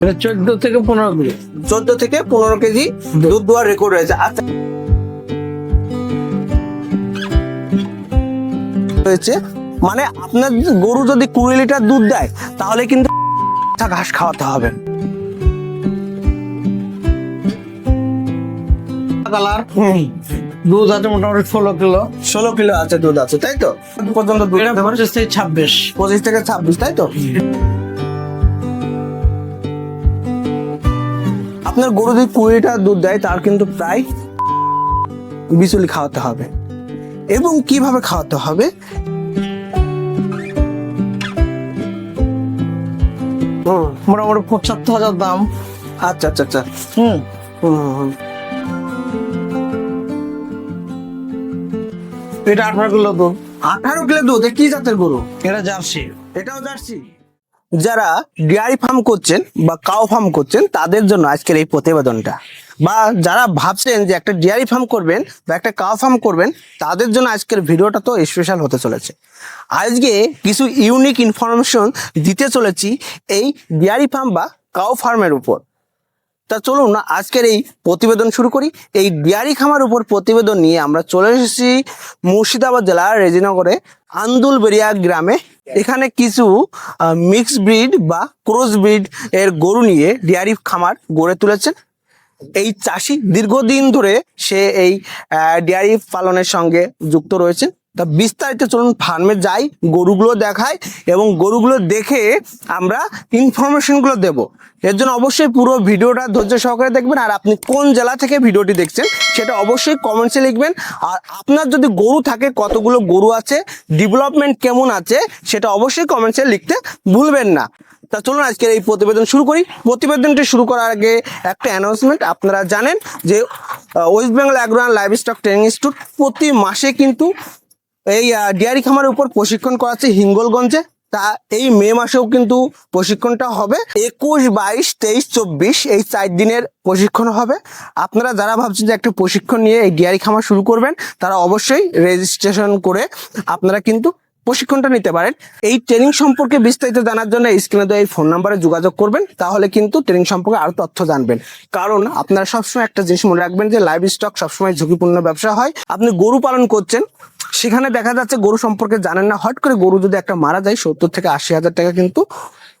এটা 14 থেকে 15 কেজি। 14 থেকে 15 কেজি দুধ দেওয়ার রেকর্ড রয়েছে। আচ্ছা হয়েছে মানে আপনার গরু যদি 20 লিটার দুধ দেয় তাহলে কিন্তু ঘাস খাওয়াতে হবে। কালার দুধ আছে মোটামুটি 16 কিলো। 16 কিলো আছে দুধ আছে, তাই তো? পর্যন্ত দুধ এটা দিতে পারে? 25 থেকে 26। 25 থেকে 26, তাই তো? আপনার গরু যদি 20 লিটার দুধ দেয় তার কিন্তু প্রায় বিচুলি খাওয়াতে হবে। এবং কিভাবে খাওয়াতে হবে? মোটামুটি 75,000 দাম। আচ্ছা আচ্ছা আচ্ছা। হুম হুম। এটা 18 কিলো দুধ। 18 কিলো দুধ। কি জাতের গরু? এটা জার্সি। এটাও জার্সি। যারা ডেয়ারি ফার্ম করছেন বা কাউ ফার্ম করছেন তাদের জন্য আজকের এই প্রতিবেদনটা, বা যারা ভাবছেন যে একটা ডেয়ারি ফার্ম করবেন বা একটা কাউ ফার্ম করবেন তাদের জন্য আজকের ভিডিওটা তো স্পেশাল হতে চলেছে। আজকে কিছু ইউনিক ইনফরমেশন দিতে চলেছি এই ডেয়ারি ফার্ম বা কাউ ফার্মের উপর। তা চলুন না আজকের এই প্রতিবেদন শুরু করি। এই ডেয়ারি খামার উপর প্রতিবেদন নিয়ে আমরা চলে এসেছি মুর্শিদাবাদ জেলার রেজিনগরে আন্দুলবেড়িয়া গ্রামে। এখানে কিছু মিক্স ব্রিড বা ক্রস ব্রিড এর গরু নিয়ে ডেয়ারি খামার গড়ে তুলেছেন এই চাষি। দীর্ঘদিন ধরে সে এই ডেয়ারি পালনের সঙ্গে যুক্ত রয়েছেন। তা বিস্তারিত চলুন ফার্মে যাই, গরুগুলো দেখাই এবং গরুগুলো দেখে আমরা ইনফরমেশনগুলো দেব। এর জন্য অবশ্যই পুরো ভিডিওটা ধৈর্য সহকারে দেখবেন। আর আপনি কোন জেলা থেকে ভিডিওটি দেখছেন সেটা অবশ্যই কমেন্টসে লিখবেন। আর আপনার যদি গরু থাকে, কতগুলো গরু আছে, ডেভেলপমেন্ট কেমন আছে, সেটা অবশ্যই কমেন্টসে লিখতে ভুলবেন না। তা চলুন আজকের এই প্রতিবেদন শুরু করি। প্রতিবেদনটি শুরু করার আগে একটা অ্যানাউন্সমেন্ট। আপনারা জানেন যে West Bengal agro and livestock training institute প্রতি মাসে কিন্তু এই ডেয়ারি খামারের উপর প্রশিক্ষণ করাচ্ছে হিঙ্গলগঞ্জে। তা এই মে মাসেও কিন্তু প্রশিক্ষণটা হবে। 21, 22, 23, 24 এই 4 দিনের প্রশিক্ষণ হবে। আপনারা যারা ভাবছেন যে একটা প্রশিক্ষণ নিয়ে এই ডেয়ারি খামার শুরু করবেন তারা অবশ্যই রেজিস্ট্রেশন করে আপনারা কিন্তু প্রশিক্ষণটা নিতে পারেন। এই ট্রেনিং সম্পর্কে বিস্তারিত জানার জন্য স্ক্রিনে দেওয়া এই ফোন নাম্বারে যোগাযোগ করবেন, তাহলে কিন্তু ট্রেনিং সম্পর্কে আরো তথ্য জানবেন। কারণ আপনারা সবসময় একটা জিনিস মনে রাখবেন যে লাইভ স্টক সবসময় ঝুঁকিপূর্ণ ব্যবসা হয়। আপনি গরু পালন করছেন, সেখানে দেখা যাচ্ছে গরু সম্পর্কে জানেন না, হট করে গরু যদি একটা মারা যায় 70 থেকে 80 হাজার টাকা কিন্তু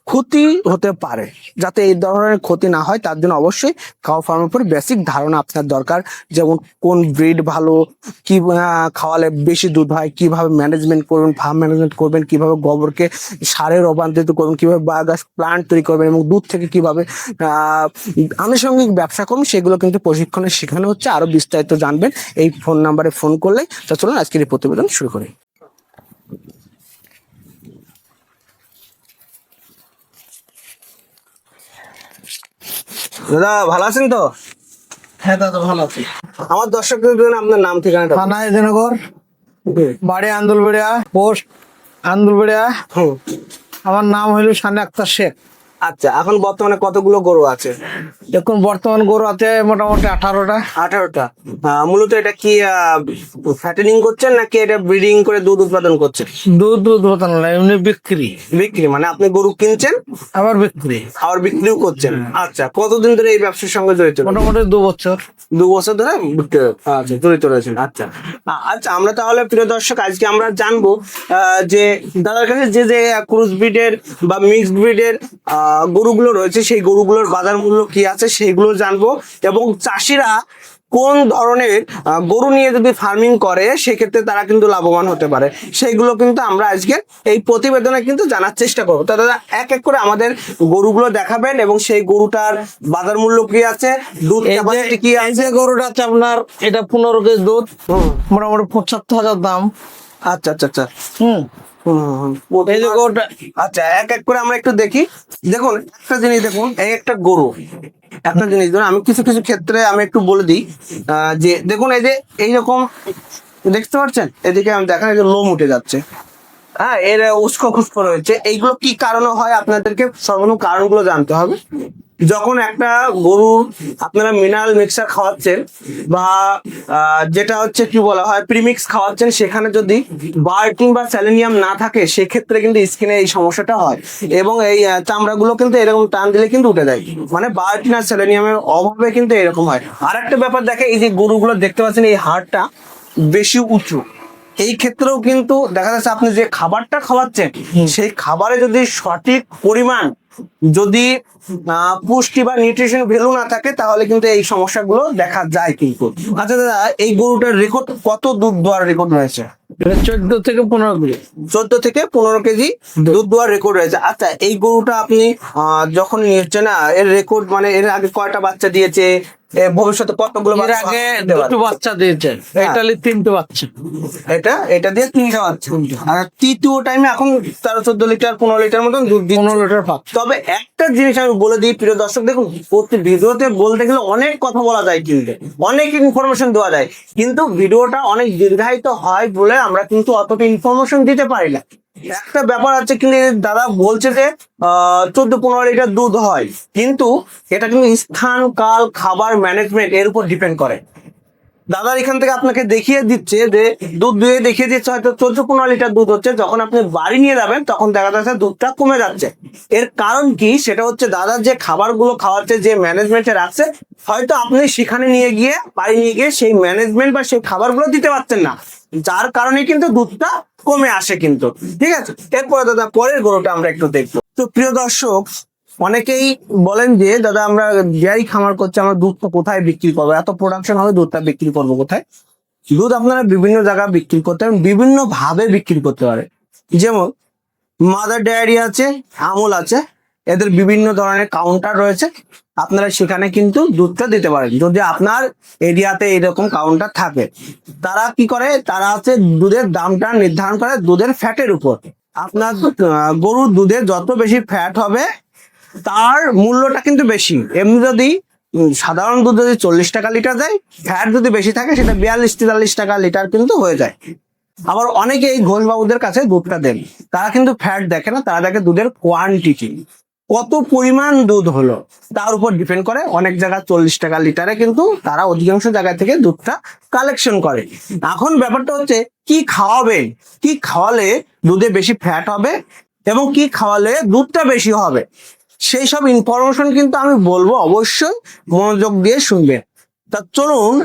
ক্ষতি হতে পারে। যাতে এই ধরনের ক্ষতি না হয় তার জন্য অবশ্যই কাউ ফার্মের উপর বেসিক ধারণা আপনার দরকার। যেমন কোন ব্রিড ভালো, কি খাওয়ালে বেশি দুধ হয়, কিভাবে ম্যানেজমেন্ট করবেন, ফার্ম ম্যানেজমেন্ট করবেন, কিভাবে গোবরকে সারে রূপান্তরিত করবেন, কিভাবে বায়োগ্যাস প্লান্ট তৈরি করবেন এবং দুধ থেকে কিভাবে আনুষঙ্গিক ব্যবসা করবেন, সেগুলো কিন্তু প্রশিক্ষণে শেখানো হচ্ছে। আরো বিস্তারিত জানবেন এই ফোন নাম্বারে ফোন করলে। তা চলুন আজকের এই প্রতিবেদন শুরু করি। দাদা ভালো আছেন তো? হ্যাঁ দাদা ভালো আছি। আমার দর্শকদের জন্য আপনার নাম ঠিকানাটা। থানা রেজিনগর, বাড়ি আন্দুলবেড়িয়া, পোস্ট আন্দুলবেড়িয়া। হুম। আমার নাম হইল শানে আক্তার শেখ। আচ্ছা, এখন বর্তমানে কতগুলো গরু আছে? এখন বর্তমান গরু আছে মোটামুটি 18টা। 18টা। মূলত এটা কি ফ্যাটেনিং করছেন নাকি এটা ব্রিডিং করে দুধ উৎপাদন করছেন? দুধ উৎপাদন না, এমনি বিক্রি। বিক্রি মানে আপনি গরু কিনছেন আবার বিক্রি। আবার বিক্রিও করছেন। আচ্ছা, কতদিন ধরে এই ব্যবসার সঙ্গে জড়িত? মোটামুটি 2 বছর। 2 বছর ধরে আচ্ছা জড়িত রয়েছেন। আচ্ছা আচ্ছা, আমরা তাহলে প্রিয় দর্শক আজকে আমরা জানবো যে দাদার কাছে যে যে ক্রস ব্রিডের বা মিক্সড ব্রিডের গরুগুলো রয়েছে সেই গরুগুলোর বাজার মূল্য কি আছে সেইগুলো জানবো। এবং চাষিরা কোন ধরনের গরু নিয়ে যদি ফার্মিং করে সেক্ষেত্রে তারা কিন্তু লাভবান হতে পারে, সেইগুলো কিন্তু আমরা আজকে এই প্রতিবেদনে কিন্তু জানার চেষ্টা করবো। তা দাদা এক এক করে আমাদের গরুগুলো দেখাবেন এবং সেই গরুটার বাজার মূল্য কি আছে, দুধ ক্যাপাসিটি কি এই আছে। যে গরুটা আছে আপনার, এটা 15 কেজি দুধ, মোটামুটি 75,000 দাম। আচ্ছা আচ্ছা আচ্ছা। হুম এই যে গরুটা। আচ্ছা এক এক করে আমরা একটু দেখি। দেখুন একটা জিনিস, দেখুন এই একটা গরু, একটা জিনিস ধরুন আমি কিছু কিছু ক্ষেত্রে আমি একটু বলে দিই যে দেখুন এই যে এইরকম দেখতে পাচ্ছেন, এদিকে আমি দেখেন এই যে লোম উঠে যাচ্ছে, হ্যাঁ এর উস্কো খুস্কো রয়েছে। এইগুলো কি কারণে হয় আপনাদেরকে সর্বপ্রথম কারণগুলো জানতে হবে। যখন একটা গরু আপনারা মিনারেল মিক্সার খাওয়াচ্ছেন বা যেটা হচ্ছে কি বলা হয় প্রিমিক্স খাওয়াচ্ছেন, সেখানে যদি বায়োটিন বা সেলেনিয়াম না থাকে সেক্ষেত্রে কিন্তু স্কিনে এই সমস্যাটা হয় এবং এই চামড়াগুলো কিন্তু এরকম টান দিলে কিন্তু উঠে যায়, মানে বায়োটিন আর সেলেনিয়ামের অভাবে কিন্তু এরকম হয়। আর একটা ব্যাপার দেখে, এই যে গরুগুলো দেখতে পাচ্ছেন এই হাড়টা বেশি উঁচু, এই ক্ষেত্রেও কিন্তু দেখা যাচ্ছে আপনি যে খাবারটা খাওয়াচ্ছেন সেই খাবারে যদি সঠিক পরিমাণ যদি পুষ্টি বা নিউট্রিশন ভ্যালু না থাকে তাহলে কিন্তু এই সমস্যাগুলো দেখা যায় কিন্তু। আচ্ছা দাদা, এই গরুটার রেকর্ড কত দুধ দেওয়ার রেকর্ড রয়েছে? এটা 14 থেকে 15 কেজি। 14 থেকে 15 কেজি দুধ দেওয়ার রেকর্ড রয়েছে। আচ্ছা, এই গরুটা আপনি যখন নিচ্ছেন না, এর রেকর্ড মানে এর আগে কয়টা বাচ্চা দিয়েছে, ভবিষ্যতে কতগুলো এর বাচ্চা আগে দিতে পারে? 2টো বাচ্চা দিয়েছে, এটা 3টে বাচ্চা। এটা দিয়ে 3টা বাচ্চা। আর তৃতীয় টাইমে এখন 13-14 লিটার 15 লিটার মতন দুধ দিচ্ছে। 15 লিটার পাক। তবে একটা জিনিস আমি বলে দিই প্রিয় দর্শক, দেখুন প্রতি ভিডিওতে বলতে গেলে অনেক কথা বলা যায় কিন্তু অনেক ইনফরমেশন দেওয়া যায়, কিন্তু ভিডিওটা অনেক দীর্ঘায়িত হয় বলে আমরা কিন্তু অতটা ইনফরমেশন দিতে পারি না। একটা ব্যাপার আছে কিন্তু দাদা বলছে যে 14-15 লিটার দুধ হয়, কিন্তু এটা কিন্তু স্থান কাল খাবার ম্যানেজমেন্ট এর উপর ডিপেন্ড করে। দাদার এখান থেকে আপনাকে দেখিয়ে দিচ্ছে যে দুধ দুয়ে দেখিয়ে দিচ্ছে হয়তো 14-15 লিটার দুধ হচ্ছে, যখন আপনি বাড়ি নিয়ে যাবেন তখন দেখা যাচ্ছে দুধটা কমে যাচ্ছে। এর কারণ কি? সেটা হচ্ছে দাদার যে খাবারগুলো খাওয়াচ্ছে, যে ম্যানেজমেন্টে রাখছে, হয়তো আপনি সেখানে নিয়ে গিয়ে বাড়ি নিয়ে গিয়ে সেই ম্যানেজমেন্ট বা সেই খাবারগুলো দিতে পারছেন না, যার কারণে কিন্তু দুধটা কমে আসে কিন্তু। ঠিক আছে, এরপরে দাদা পরের গরুটা আমরা একটু দেখবো। তো প্রিয় দর্শক, অনেকেই বলেন যে দাদা আমরা ডেয়ারি খামার করছি, আমরা দুধটা কোথায় বিক্রি করবো, এত প্রোডাকশন হবে দুধটা বিক্রি করবো কোথায়? দুধ আপনারা বিভিন্ন জায়গায় বিক্রি করতে পারেন, বিভিন্ন ভাবে বিক্রি করতে পারে। যেমন মাদার ডেয়ারি আছে, আমুল আছে, এদের বিভিন্ন ধরনের কাউন্টার রয়েছে, আপনারা সেখানে কিন্তু দুধটা দিতে পারেন যদি আপনার এরিয়াতে এরকম কাউন্টার থাকে। তারা কি করে, তারা হচ্ছে দুধের দামটা নির্ধারণ করে দুধের ফ্যাটের উপর। আপনার গরুর দুধে যত বেশি ফ্যাট হবে তার মূল্যটা কিন্তু বেশি। এমনি যদি সাধারণ দুধ যদি 40 টাকা লিটার দেয়, ফ্যাট যদি বেশি থাকে সেটা 42-43 টাকা লিটার কিন্তু হয়ে যায়। আবার অনেকে এই ঘোষবাবুদের কাছে দুধটা দেন, তারা কিন্তু ফ্যাট দেখে না, তারা দেখে দুধের কোয়ান্টিটি, কত পরিমাণ দুধ হলো তার উপর ডিপেন্ড করে। অনেক জায়গায় 40 টাকা লিটারে কিন্তু তারা অধিকাংশ জায়গা থেকে দুধটা কালেকশন করে। এখন ব্যাপারটা হচ্ছে কি খাওয়াবেন, কি খাওয়ালে দুধে বেশি ফ্যাট হবে এবং কি খাওয়ালে দুধটা বেশি হবে, সেই সব ইনফরমেশন কিন্তু আমি বলবো, অবশ্যই মনোযোগ দিয়ে শুনবেন। তা চলুন,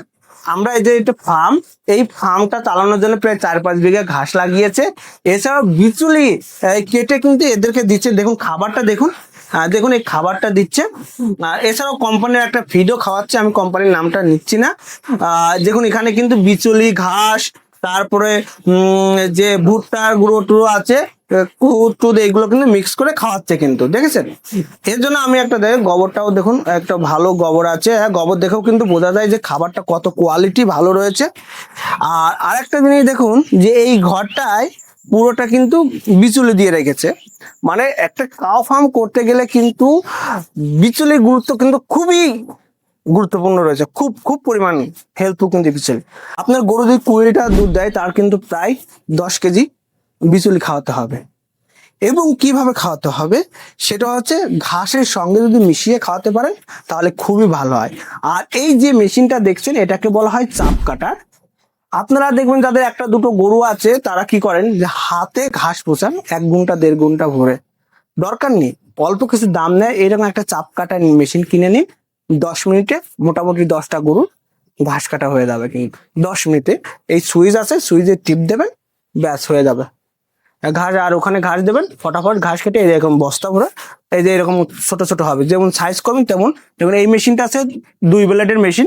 আমরা এই যে একটা ফার্ম, এই ফার্মটা চালানোর জন্য প্রায় 4-5 বিঘা ঘাস লাগিয়েছে, এছাড়াও বিচুলি কেটে কিন্তু এদেরকে দিচ্ছে। দেখুন খাবারটা দেখুন, দেখুন এই খাবারটা দিচ্ছে। এছাড়াও কোম্পানির একটা ফিডও খাওয়াচ্ছে, আমি কোম্পানির নামটা নিচ্ছি না। দেখুন এখানে কিন্তু বিচুলি, ঘাস, তারপরে যে ভুট্টার গুঁড়ো টুড়ো আছে, কুদ এগুলো কিন্তু মিক্স করে খাওয়াচ্ছে কিন্তু, দেখেছেন? এর জন্য আমি একটা দেখে গোবরটাও দেখুন, একটা ভালো গোবর আছে। হ্যাঁ, গোবর দেখেও কিন্তু বোঝা যায় যে খাবারটা কত কোয়ালিটি ভালো রয়েছে। আর আরেকটা জিনিস দেখুন যে এই ঘরটায় পুরোটা কিন্তু বিচুলি দিয়ে রেখেছে, মানে একটা কাউ ফার্ম করতে গেলে কিন্তু বিচুলির গুরুত্ব কিন্তু খুবই গুরুত্বপূর্ণ রয়েছে, খুব খুব পরিমাণ হেল্পফুল কিন্তু বিচুলি। আপনার গরু যদি 20 লিটার দুধ দেয়, তার কিন্তু প্রায় 10 কেজি বিচুলি খাওয়াতে হবে। এবং কিভাবে খাওয়াতে হবে সেটা হচ্ছে ঘাসের সঙ্গে যদি মিশিয়ে খাওয়াতে পারেন তাহলে খুবই ভালো হয়। আর এই যে মেশিনটা দেখছেন এটাকে বলা হয় চাপ কাটার। আপনারা দেখবেন যাদের একটা দুটো গরু আছে তারা কি করেন যে হাতে ঘাস পোষান 1 ঘন্টা 1.5 ঘন্টা ভরে, দরকার নেই, অল্প কিছু দাম নেয় এরকম একটা চাপ কাটার মেশিন কিনে নিন। 10 মিনিটে মোটামুটি 10টা গরু ঘাস কাটা হয়ে যাবে কিন্তু 10 মিনিটে। এই সুইচ আছে, সুইচে টিপ দেবেন, ব্যাস হয়ে যাবে ঘাস। আর ওখানে ঘাস দেবেন, ফটাফট ঘাস কেটে এরকম বস্তা ভরে, এই যে এরকম ছোট ছোট হবে, যেমন সাইজ করবেন তেমন। যেমন এই মেশিনটা আছে 2 ব্লেডের মেশিন,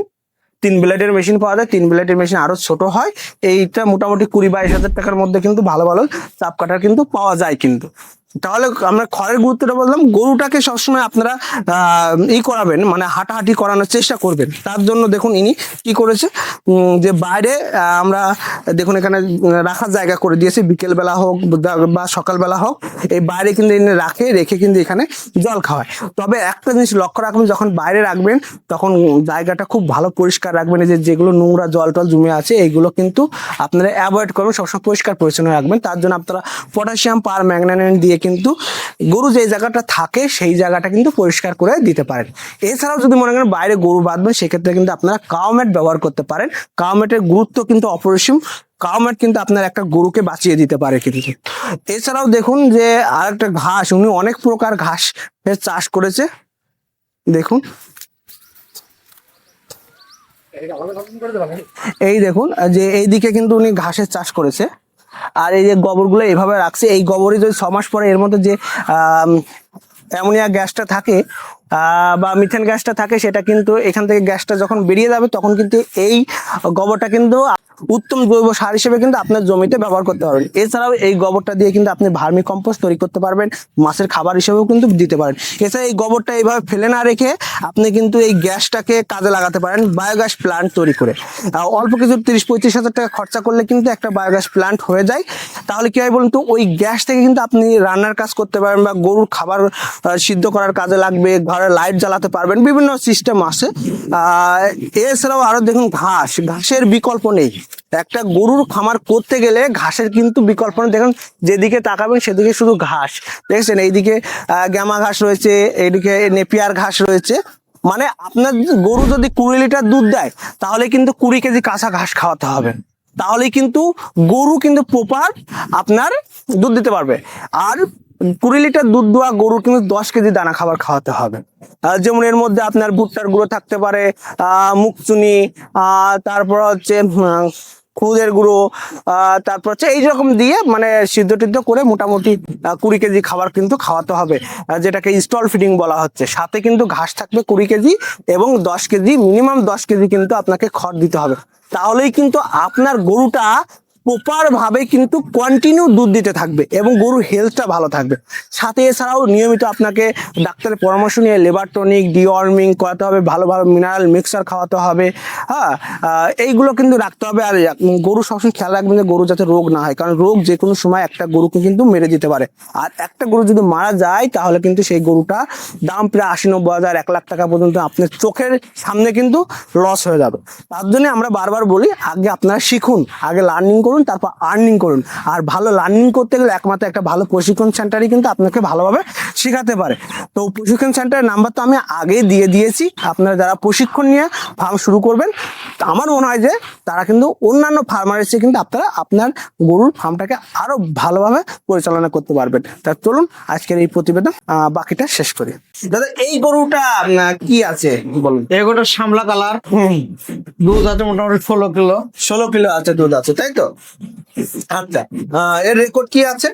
3 ব্লেডের মেশিন পাওয়া যায়, 3 ব্লেডের মেশিন আরো ছোট হয়। এইটা মোটামুটি 20-22 হাজার টাকার মধ্যে কিন্তু ভালো ভালো চাপ কাটার কিন্তু পাওয়া যায় কিন্তু। তাহলে আমরা খড়ের গুরুত্বটা বললাম, গরুটাকে সবসময় আপনারা করাবেন, মানে হাঁটাহাঁটি করানোর চেষ্টা করবেন। তার জন্য দেখুন ইনি কি করেছে, যে বাইরে আমরা দেখুন এখানে রাখার জায়গা করে দিয়েছে, বিকেল বেলা হোক বা সকালবেলা হোক এই বাইরে কিন্তু এনে রেখে কিন্তু এখানে জল খাওয়ায়। তবে একটা জিনিস লক্ষ্য রাখবেন, যখন বাইরে রাখবেন তখন জায়গাটা খুব ভালো পরিষ্কার রাখবেন। এই যে যেগুলো নোংরা জল টল জমে আছে এইগুলো কিন্তু আপনারা অ্যাভয়েড করবেন, সবসময় পরিষ্কার পরিচ্ছন্ন রাখবেন। তার জন্য আপনারা পটাশিয়াম পার ম্যাগনেট দিয়ে কিন্তু গরু যে জায়গাটা থাকে সেই জায়গাটা কিন্তু পরিষ্কার করে দিতে পারেন। এছাড়াও যদি মনে করেন বাইরে গরু বাঁধবেন সেক্ষেত্রে কিন্তু আপনারা কাউ ম্যাট ব্যবহার করতে পারেন। কাউ ম্যাটের গুরুত্ব কিন্তু অপরিসীম। কাউ ম্যাট কিন্তু আপনার একটা গরুকে বাঁচিয়ে দিতে পারে কিন্তু। এছাড়াও দেখুন যে আরেকটা ঘাস, উনি অনেক প্রকার ঘাস চাষ করেছে। দেখুন এই দেখুন যে এইদিকে কিন্তু উনি ঘাসের চাষ করেছে। আর এই যে গোবরগুলো এইভাবে রাখছে, এই গোবরই যদি 6 মাস পরে এর মধ্যে যে অ্যামোনিয়া গ্যাসটা থাকে বা মিথেন গ্যাসটা থাকে, সেটা কিন্তু এখান থেকে গ্যাসটা যখন বেরিয়ে যাবে তখন কিন্তু এই গোবরটা কিন্তু উত্তম জৈব সার হিসেবে কিন্তু আপনার জমিতে ব্যবহার করতে পারবেন। এছাড়াও এই গোবরটা দিয়ে কিন্তু আপনি ভার্মি কম্পোস্ট তৈরি করতে পারবেন, মাছের খাবার হিসেবেও কিন্তু দিতে পারেন। এছাড়া এই গোবরটা এইভাবে ফেলে না রেখে আপনি কিন্তু এই গ্যাসটাকে কাজে লাগাতে পারেন বায়োগ্যাস প্ল্যান্ট তৈরি করে। অল্প কিছু 30-35 হাজার টাকা খরচা করলে কিন্তু একটা বায়োগ্যাস প্ল্যান্ট হয়ে যায়। তাহলে কি হয় বলুন তো, ওই গ্যাস থেকে কিন্তু আপনি রান্নার কাজ করতে পারবেন বা গরুর খাবার সিদ্ধ করার কাজে লাগবে, ঘরে লাইট জ্বালাতে পারবেন, বিভিন্ন সিস্টেম আছে। এছাড়াও আরো দেখুন ঘাসের বিকল্প নেই। একটা গরুর খামার করতে গেলে ঘাসের কিন্তু বিকল্প নেই। দেখুন যেদিকে তাকাবেন সেদিকে শুধু ঘাস দেখছেন, এইদিকে গ্যামা ঘাস রয়েছে, এইদিকে নেপিয়ার ঘাস রয়েছে। মানে আপনার গরু যদি 20 লিটার দুধ দেয় তাহলে কিন্তু 20 কেজি কাঁচা ঘাস খাওয়াতে হবে, তাহলেই কিন্তু গরু কিন্তু প্রপার আপনার দুধ দিতে পারবে। আর 20 লিটার দুধ দেওয়া গরু কিন্তু 10 কেজি দানা খাবার খাওয়াতে হবে। যেমন এর মধ্যে আপনার ভুট্টার গুঁড়ো থাকতে পারে, মুখচুনি, তারপর হচ্ছে খুদের গুঁড়ো, তারপর হচ্ছে এইরকম দিয়ে মানে সিদ্ধ টিদ্ধ করে মোটামুটি 20 কেজি খাবার কিন্তু খাওয়াতে হবে, যেটাকে স্টল ফিডিং বলা হচ্ছে। সাথে কিন্তু ঘাস থাকবে 20 কেজি এবং 10 কেজি, মিনিমাম 10 কেজি কিন্তু আপনাকে খড় দিতে হবে। তাহলেই কিন্তু আপনার গরুটা প্রপার ভাবে কিন্তু কন্টিনিউ দুধ দিতে থাকবে এবং গরুর হেলথটা ভালো থাকবে। সাথে এছাড়াও নিয়মিত আপনাকে ডাক্তারের পরামর্শ নিয়ে লেবার টনিক, ডিওয়ার্মিং করাতে হবে, ভালো ভালো মিনারেল মিক্সার খাওয়াতে হবে। হ্যাঁ, এইগুলো কিন্তু রাখতে হবে। আর গরু সবসময় খেয়াল রাখবেন যে গরু যাতে রোগ না হয়, কারণ রোগ যে কোনো সময় একটা গরুকে কিন্তু মেরে দিতে পারে। আর একটা গরু যদি মারা যায় তাহলে কিন্তু সেই গরুটা দাম প্রায় 80-90 হাজার, 1 লাখ টাকা পর্যন্ত আপনার চোখের সামনে কিন্তু লস হয়ে যাবে। তার জন্য আমরা বারবার বলি আগে আপনারা শিখুন, আগে লার্নিং করুন, তারপর আর্নিং করুন। আর ভালো লার্নিং করতে গেলে একমাত্র একটা ভালো প্রশিক্ষণ সেন্টারই কিন্তু আপনাকে ভালোভাবে শেখাতে পারে। তো প্রশিক্ষণ সেন্টারের নাম্বার তো আমি আগে দিয়ে দিয়েছি। আপনারা যারা প্রশিক্ষণ নিয়ে ফার্ম শুরু করবেন, আমার মনে হয় যে তারা কিন্তু অন্যান্য ফার্মারের চেয়ে কিন্তু আপনারা আপনার গরুর ফার্মটাকে আরো ভালোভাবে পরিচালনা করতে পারবেন। তা চলুন আজকের এই প্রতিবেদন বাকিটা শেষ করি। দাদা এই গরুটা কি আছে বলুন? এগোটা শামলা কালার, দুধ আছে মোটামুটি 16 কিলো। 16 কিলো আছে দুধ আছে, তাই তো? আচ্ছা, এর রেকর্ড কি আছে?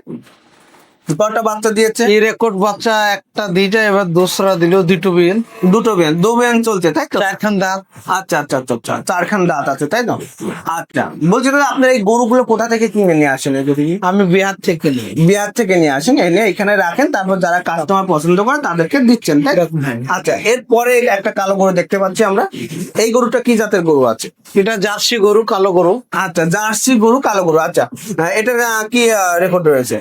কটা বাচ্চা দিয়েছে? এই রেকর্ড বাচ্চা একটা দিটা, এবার দোসরা দিল দুটো বিন। দু বিয়ান চলছে, তাই তো? 4 খান দাঁত। আচ্ছা আচ্ছা আচ্ছা আচ্ছা, 4খান দাঁত আছে, তাই তো? আচ্ছা, বলছি দাদা আপনার এই গরুগুলো কোথা থেকে কিনে নিয়ে আসেন? যদি আমি বিহার থেকে নিই। বিহার থেকে নিয়ে আসেন, এনে এখানে রাখেন, তারপর যারা কাস্টমার পছন্দ করে তাদেরকে দিচ্ছেন, তাই? এরকম, হ্যাঁ। আচ্ছা, এরপরে একটা কালো গরু দেখতে পাচ্ছি আমরা। এই গরুটা কি জাতের গরু আছে? এটা জার্সি গরু, কালো গরু। আচ্ছা, জার্সি গরু, কালো গরু। আচ্ছা, এটার কি রেকর্ড রয়েছে?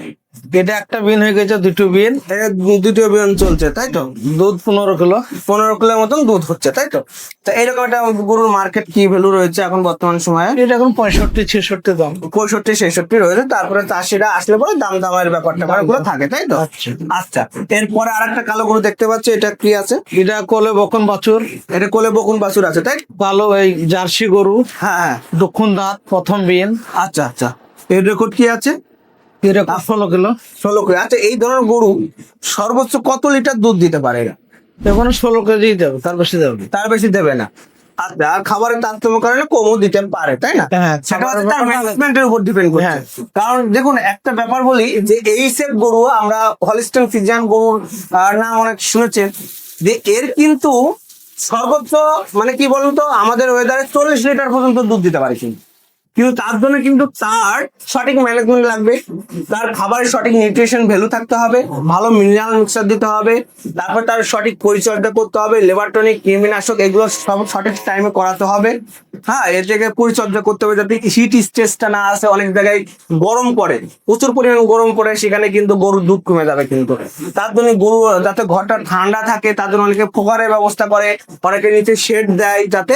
এটা একটা বিন হয়ে গেছে, দুটো বিন। এটা দ্বিতীয় বিয়ান চলছে, তাই তো? দুধ 15 কিলো। 15 কিলোর মতন দুধ হচ্ছে, তাই তো? তো এইরকম একটা গরুর মার্কেট কি ভ্যালু রয়েছে এখন বর্তমান সময়ে? এটা এখন 65-66 দাম। 65-66 রয়েছে। তারপরে চাষিরা আসলে পরে দামের ব্যাপারটা ওগুলো থাকে, তাই তো? আচ্ছা। আচ্ছা, এরপরে আরেকটা কালো গরু দেখতে পাচ্ছি, এটা কি আছে? এটা কোলে বকন বাছুর। এটা কোলে বকুন বাছুর আছে, তাই? কালো এই জার্সি গরু, হ্যাঁ হ্যাঁ। দক্ষিণ দাঁত, প্রথম বিন। আচ্ছা আচ্ছা, এর রেকর্ড কি আছে? এরকম 16 কিলো। 16 কিলো। আচ্ছা, এই ধরনের গরু সর্বোচ্চ কত লিটার দুধ দিতে পারে এরা? এখন 16 কেজি দেবে, তার বেশি দেবে না। তার বেশি দেবে না। আচ্ছা, আর খাবারের তারতম্য কারণে কমও দিতে পারে, তাই না? হ্যাঁ, সেটা হচ্ছে তার খাবারের ম্যানেজমেন্টের উপর ডিপেন্ড করছে। হ্যাঁ। কারণ দেখুন একটা ব্যাপার বলি যে এই সেট গরু আমরা হলিস্টাইন ফ্রিজিয়ান গরুর নাম অনেক শুনেছেন, যে এর কিন্তু সর্বোচ্চ মানে কি বলুন তো, আমাদের ওয়েদারে 40 লিটার পর্যন্ত দুধ দিতে পারে। কিন্তু তার জন্য কিন্তু তার সঠিক ম্যানেজমেন্ট লাগবে, তার খাবারের সঠিক নিউট্রিশন ভ্যালু থাকতে হবে, ভালো মিনারেল মিক্সার দিতে হবে, তারপর তার সঠিক পরিচর্যা করতে হবে, লেবার টনিক, কৃমিনাশক এগুলো সব সঠিক টাইমে করাতে হবে। হ্যাঁ, এর জায়গায় পরিচর্যা করতে হবে যাতে হিট স্ট্রেসটা না আসে। অনেক জায়গায় গরম পড়ে, প্রচুর পরিমাণে গরম পড়ে, সেখানে কিন্তু গরুর দুধ কমে যাবে। কিন্তু তার জন্য গরু যাতে ঘরটা ঠান্ডা থাকে তার জন্য অনেকে ফোকারের ব্যবস্থা করে, অনেকে নিচে শেড দেয় যাতে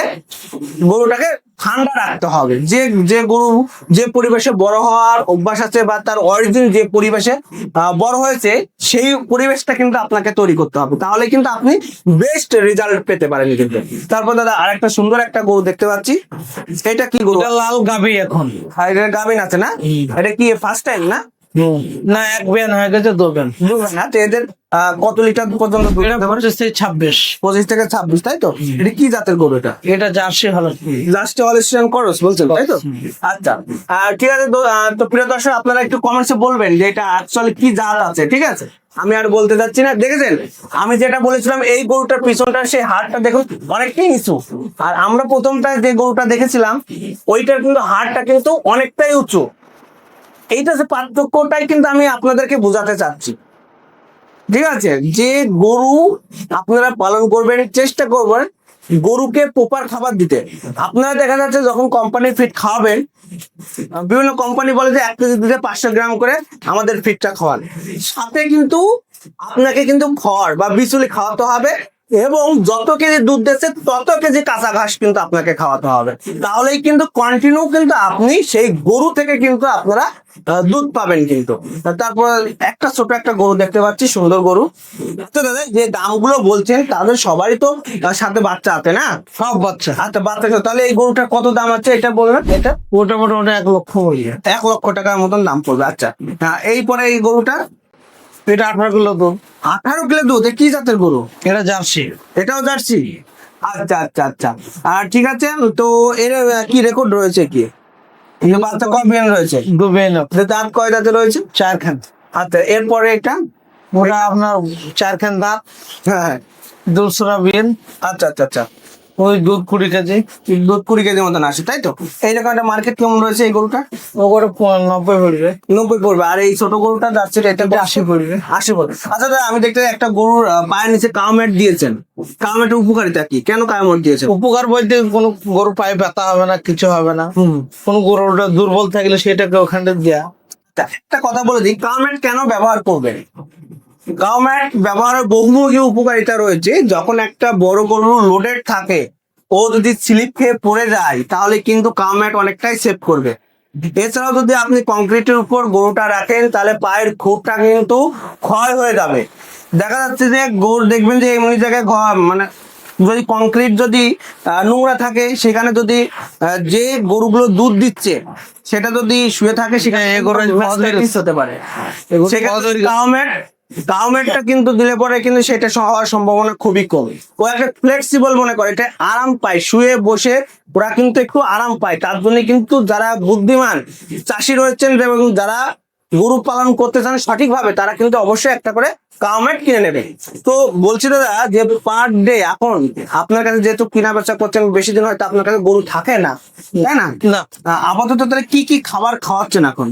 গরুটাকে ঠান্ডা রাখতে হবে। যে যে গরু যে পরিবেশে বড় হওয়ার অভ্যাস আছে বা তার অরিজিন যে পরিবেশে বড় হয়েছে, সেই পরিবেশটা কিন্তু আপনাকে তৈরি করতে হবে, তাহলে কিন্তু আপনি বেস্ট রেজাল্ট পেতে পারেন কিন্তু। তারপর দাদা আরেকটা সুন্দর একটা গরু দেখতে পাচ্ছি, এটা কি গরু? এটা লাল গাভী এখন। এটা গাভিন আছে না? এটা কি ফার্স্ট টাইম না? না, এক বেন হয়ে গেছে, দু বেন। দুধ না তো এদের কত লিটার পর্যন্ত দুধ এটা দিতে পারে? 25 থেকে 26। 25 থেকে 26, তাই তো? এটা কি জাতের গরু এটা? এটা জার্সি হলো। লাস্টে হলিস্টিয়ান ক্রস বলছেন, তাই তো? আচ্ছা, ঠিক আছে। তো প্রিয় দর্শক, আপনারা একটু কমেন্টসে বলবেন যে এটা অ্যাকচুয়ালি কি জাত আছে, ঠিক আছে? আমি আর বলতে যাচ্ছি না। দেখেছেন আমি যেটা বলেছিলাম, এই গরুটার পিছনটার সেই হাড়টা দেখুন অনেকটাই নিচু, আর আমরা প্রথমটা যে গরুটা দেখেছিলাম ওইটার কিন্তু হাড়টা কিন্তু অনেকটাই উঁচু। এইটা যে পার্থক্যটাই কিন্তু আমি আপনাদেরকে বোঝাতে চাচ্ছি, ঠিক আছে? যে গরু আপনারা পালন করবেন, চেষ্টা করবেন গরুকে প্রপার খাবার দিতে। আপনারা দেখা যাচ্ছে যখন কোম্পানির ফিড খাওয়াবেন, বিভিন্ন কোম্পানি বলে যে 1 কেজি দুধে 500 গ্রাম করে আমাদের ফিডটা খাওয়ান, সাথে কিন্তু আপনাকে কিন্তু খড় বা বিচুলি খাওয়াতে হবে, এবং যত কেজি দুধ দিচ্ছে তত কেজি কাঁচা ঘাস কিন্তু আপনাকে খাওয়াতে হবে। তাহলেই কিন্তু কন্টিনিউ কিন্তু আপনি সেই গরু থেকে কিন্তু আপনারা দুধ পাবেন কিন্তু। তারপর একটা ছোট একটা গরু দেখতে পাচ্ছি, সুন্দর গরু। তো দাদা যে দামগুলো বলছেন তাদের সবারই তো সাথে বাচ্চা আছে না? সব বাচ্চা। আচ্ছা, বাচ্চা আছে। তাহলে এই গরুটার কত দাম আছে এটা বলবেন? এটা ওটা মোটামুটি 1 লক্ষ বলি। 1 লক্ষ টাকার মতন দাম পড়বে। আচ্ছা, এই পরে এই গরুটা এটা 18 কিলো দুধ। 18 কিলো দুধ। এ কি জাতের গরু? এটা জার্সি। এটাও জার্সি? আচ্ছা আচ্ছা আচ্ছা। আর ঠিক আছে, তো এর কি রেকর্ড রয়েছে কি? বাচ্চা কয় বিয়ান রয়েছে? 2 বেন। দাঁত কয় দাঁতে রয়েছে? 4 খান। আচ্ছা, এরপরে এটা? ওটা আপনার 4 খান দাঁত, হ্যাঁ হ্যাঁ। দুসরা বেন। আচ্ছা আচ্ছা আচ্ছা। ওই দুধ 20 কেজি। দুধ 20 কেজির মতন আসে, তাই তো? এইরকম একটা মার্কেট কেমন রয়েছে এই গরুটা? ওগুলো 90 পড়বে। 90 পড়বে। আর এই ছোট গরুটা যাচ্ছে এটা এটা 80 পড়বে। 80 পড়বে। আচ্ছা দাদা, আমি দেখতে একটা গরুর পায়ের নিচে কাউমেট দিয়েছেন, কাউমেটের উপকারিতা কি? কেন কাউমেট দিয়েছেন? উপকার বলতে কোনো গরু পায়ে ব্যথা হবে না, কিছু হবে না। কোন গরুটা দুর্বল থাকলে সেটাকে ওখানে দেয়া। একটা কথা বলে দিই, কাউমেট কেন ব্যবহার করবেন? কাউমেট ব্যবহারের বহুমুখী উপকারিতা রয়েছে। যখন একটা বড় গরু লোডেড থাকে, ও যদি স্লিপ খেয়ে পড়ে যায় তাহলে কিন্তু কাউমেট অনেকটাই সেভ করবে। এছাড়াও যদি আপনি কংক্রিটের উপর গরুটা রাখেন তাহলে পায়ের খুঁটটা কিন্তু ক্ষয় হয়ে যাবে। দেখা যাচ্ছে যে গরু দেখবেন যে এমনি জায়গায় মানে যদি কংক্রিট যদি নোংরা থাকে, সেখানে যদি যে গরুগুলো দুধ দিচ্ছে সেটা যদি শুয়ে থাকে, সেখানে হতে পারে। কাউমেটটা কিন্তু দিলে পরে কিন্তু সেটা হওয়ার সম্ভাবনা খুবই কম। ও একটা ফ্লেক্সিবল মনে করে, এটা আরাম পায়, শুয়ে বসে ওরা কিন্তু একটু আরাম পায়। তার জন্য কিন্তু যারা বুদ্ধিমান চাষি রয়েছেন এবং যারা গরু পালন করতে চান সঠিকভাবে, তারা কিন্তু অবশ্যই একটা করে কাউমেট কিনে নেবে। তো বলছি দাদা যে পার ডে এখন আপনার কাছে যেহেতু কিনা বেচা করছেন, বেশি দিন হয়তো আপনার কাছে গরু থাকে না, তাই না? না, আপাতত তাহলে কি কি খাবার খাওয়াচ্ছেন এখন?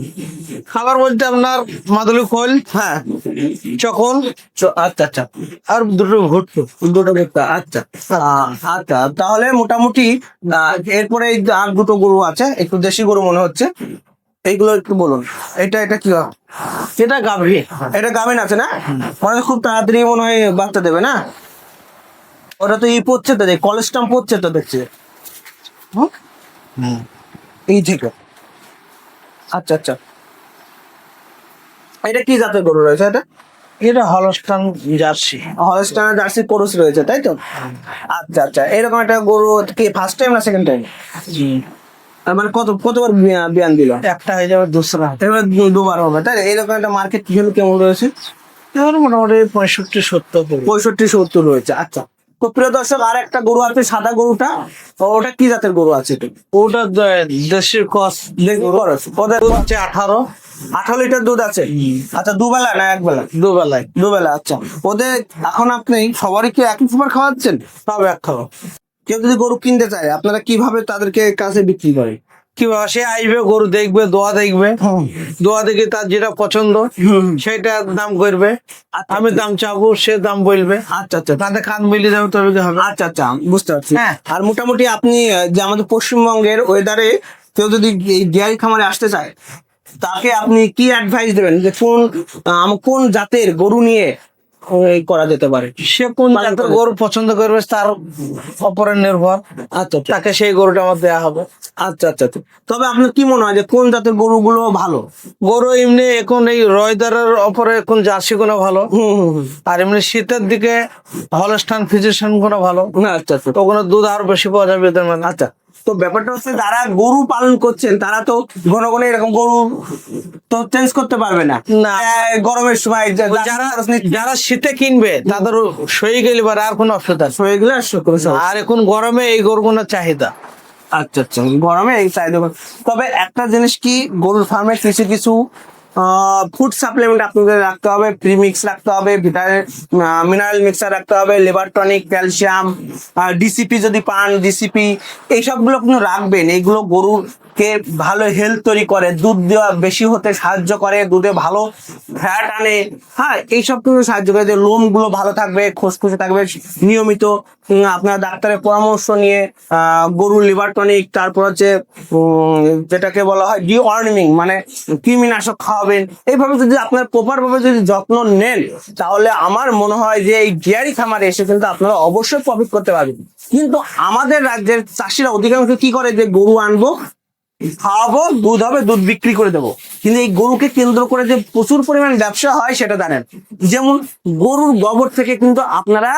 খাবার বলতে আপনার মাদুলি খোল, হ্যাঁ, চকল, আচ্ছা আচ্ছা। আর দুটো ভুট্টো। দুটো ভুট্টা। আচ্ছা আচ্ছা। তাহলে মোটামুটি এরপরে এই যে আর দুটো গরু আছে, একটু দেশি গরু মনে হচ্ছে, এইগুলো একটু বলুন। এটা এটা কি? এটা গাভী। এটা গাভিন আছে না? মানে খুব তাড়াতাড়ি মনে হয় বাচ্চা দেবে না? ওটা তো পড়ছে তো, কলেস্ট্রাম পড়ছে তো দেখছি। এই থেকে। আচ্ছা আচ্ছা। এটা কি জাতের গরু রয়েছে? এটা এটা Holstein jersey. Holstein jersey cross রয়েছে, তাই তো? আচ্ছা আচ্ছা। এরকম একটা গরু কি ফার্স্ট টাইম না সেকেন্ড টাইম? মানে কতবার বিয়ান দিল? একটা হয়ে যাবে, দুসরা। এবার দুবার হবে, তাই? এরকম একটা মার্কেট কেমন রয়েছে? এবার মোটামুটি 65-70 পড়বে। 65-70 রয়েছে। আচ্ছা। তো প্রিয় দর্শক, আর একটা গরু আছে, সাদা গরুটা, ওটা কি জাতের গরু আছে? এটা ওটা দেশি ক্রস। ওদের দুধ আছে 18। 18 লিটার দুধ আছে। আচ্ছা, দুবেলা না একবেলা? দুবেলায়। দুবেলা। আচ্ছা, ওদের এখন আপনি সবারই কি একই খাবার খাওয়াচ্ছেন? সব এক খাবো। কেউ যদি গরু কিনতে চায়, আপনারা কিভাবে তাদেরকে কাছে বিক্রি করে? কিভাবে সে আসবে, গরু দেখবে, দোয়া দেখবে, দোয়া দেখে তার যেটা পছন্দ সেটা দাম করবে। আমি দাম চাবো, সে দাম বলবে। আচ্ছা আচ্ছা তাতে কান মিলিয়ে যাবে, তবে কি হবে। আচ্ছা আচ্ছা, বুঝতে পারছি। হ্যাঁ। আর মোটামুটি আপনি যে আমাদের পশ্চিমবঙ্গের ওয়েদারে কেউ যদি এই ডেয়ারি খামারে আসতে চায়, তাকে আপনি কি অ্যাডভাইস দেবেন যে কোন জাতের গরু নিয়ে এই করা যেতে পারে। সে কোন জাতের গরু পছন্দ করবে তার উপরে নির্ভর, আচ্ছা আচ্ছা তাকে সেই গরুটা আমার দেওয়া হবে। আচ্ছা আচ্ছা আচ্ছা। তবে আপনার কি মনে হয় যে কোন জাতের গরুগুলো ভালো? গরু এমনি এখন এই রয়দারের উপরে এখন জার্সি গুলো ভালো, আর এমনি শীতের দিকে হলস্টাইন ফিজিশিয়ান গুলো ভালো, আচ্ছা আচ্ছা তো ওখানে দুধ আরো বেশি পাওয়া যাবে এদের মানে। আচ্ছা। তো ব্যাপারটা হচ্ছে যারা গরু পালন করছেন তারা তো ঘন ঘন এরকম গরু তো চেঞ্জ করতে পারবে না। না। গরমের সময় যারা যারা শীতে কিনবে তাদের সয়ে গেলে এবার আর কোনো অসুবিধা নেই। হয়ে গেলে আর এখন গরমে এই গরুগুলোর চাহিদা। আচ্ছা আচ্ছা, গরমে এই চাহিদা। তবে একটা জিনিস কি, গরুর ফার্মে কিছু কিছু ফুড সাপ্লিমেন্ট আপনাদের রাখতে হবে, প্রিমিক্স রাখতে হবে, ভিটামিন মিনারেল মিক্সার রাখতে হবে, লিভার টনিক, ক্যালসিয়াম, ডিসিপি যদি পান ডিসিপি, এইসবগুলো কিন্তু রাখবেন। এইগুলো গরুকে ভালো হেলথ তৈরি করে, দুধ দেওয়া বেশি হতে সাহায্য করে, দুধে ভালো ফ্যাট আনে। হ্যাঁ, এইসব কিন্তু সাহায্য করে, যে লোমগুলো ভালো থাকবে, খসখসে থাকবে। নিয়মিত আপনার ডাক্তারের পরামর্শ নিয়ে গরুর লিভার টনিক, তারপর হচ্ছে যেটাকে বলা হয় ডিওয়ার্মিং, মানে কৃমিনাশক খাওয়াবেন। এইভাবে যদি আপনার প্রপার ভাবে যদি যত্ন নেন, তাহলে আমার মনে হয় যে এই ডেয়ারি খামারে এসে কিন্তু আপনারা অবশ্যই প্রফিট করতে পারবেন। কিন্তু আমাদের রাজ্যের চাষিরা অধিকাংশ কি করে, যে গরু আনবো, খাওয়াবো, দুধ হবে, দুধ বিক্রি করে দেবো। কিন্তু এই গরুকে কেন্দ্র করে যে প্রচুর পরিমাণ ব্যবসা হয় সেটা জানেন। যেমন গরুর গোবর থেকে কিন্তু আপনারা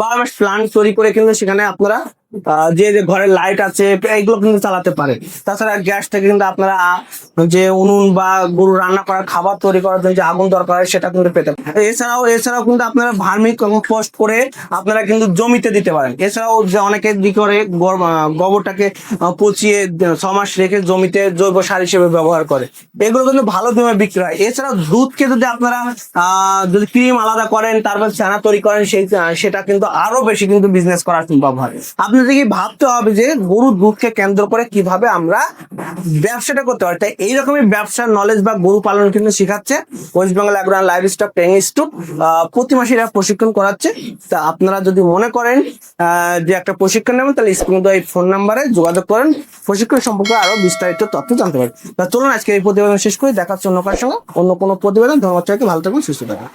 বায়োগ্যাস প্লান্ট তৈরি করে কিন্তু সেখানে আপনারা যে যে ঘরের লাইট আছে এইগুলো কিন্তু চালাতে পারে। তাছাড়া গ্যাস থেকে কিন্তু আপনারা যে উনুন বা গরু রান্না করার খাবার তৈরি করার জন্য যে আগুন দরকার হয় সেটা কিন্তু পেতে পারেন। এছাড়াও কিন্তু আপনারা ভার্মি কম্পোস্ট করে আপনারা কিন্তু জমিতে দিতে পারেন। এছাড়াও যে অনেকে কি করে গোবরটাকে পচিয়ে 6 মাস রেখে জমিতে জৈব সার হিসেবে ব্যবহার করে, এগুলো কিন্তু ভালো দামে বিক্রি হয়। এছাড়াও দুধকে যদি আপনারা যদি ক্রিম আলাদা করেন, তারপর ছানা তৈরি করেন, সেটা কিন্তু আরো বেশি কিন্তু বিজনেস করা সম্ভব হয়। আপনাদেরকে ভাবতে হবে যে গরুর দুধকে কেন্দ্র করে কিভাবে আমরা ব্যবসাটা করতে পারি। তাই এইরকমই ব্যবসার নলেজ বা গরু পালন কিন্তু শেখাচ্ছে West Bengal agro and livestock training institute. প্রতি মাসে এরা প্রশিক্ষণ করাচ্ছে। তা আপনারা যদি মনে করেন যে একটা প্রশিক্ষণ নেবেন, তাহলে স্ক্রিনে দেওয়া এই ফোন নাম্বারে যোগাযোগ করেন, প্রশিক্ষণ সম্পর্কে আরো বিস্তারিত তথ্য জানতে পারেন। তা চলুন আজকে এই প্রতিবেদন শেষ করে, দেখা হচ্ছে অন্য কারোর সঙ্গে অন্য কোনো প্রতিবেদন। ধন্যবাদ সবাইকে, ভালো থাকবেন, সুস্থ থাকবেন।